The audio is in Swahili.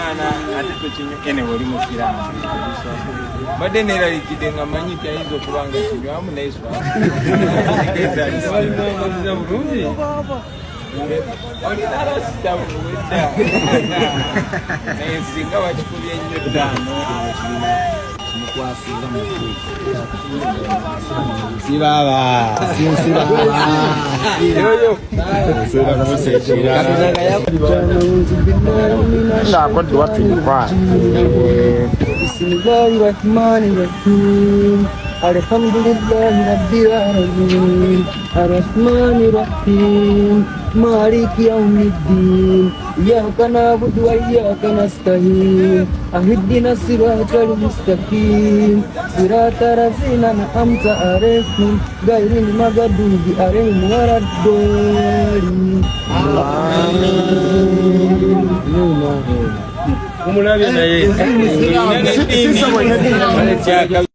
mwana ate tukinyukene wali musiramu badde neeralikidde nga manyi tyayinza okuba nga kinywamu naiswa balinaamaziza bulungi olina rasitamu wedda naye singa bakikubye ennyo ttaano Bismillahirrahmanirrahim. Alhamdulillahi rabbil alamin. Arrahmanirrahim. Maliki yaumiddin. Iyyaka na'budu wa iyyaka nasta'in. Ihdina siratal mustaqim. Siratal ladzina an'amta 'alaihim ghairil maghdubi 'alaihim waladdallin. Amin. Kumulabye naye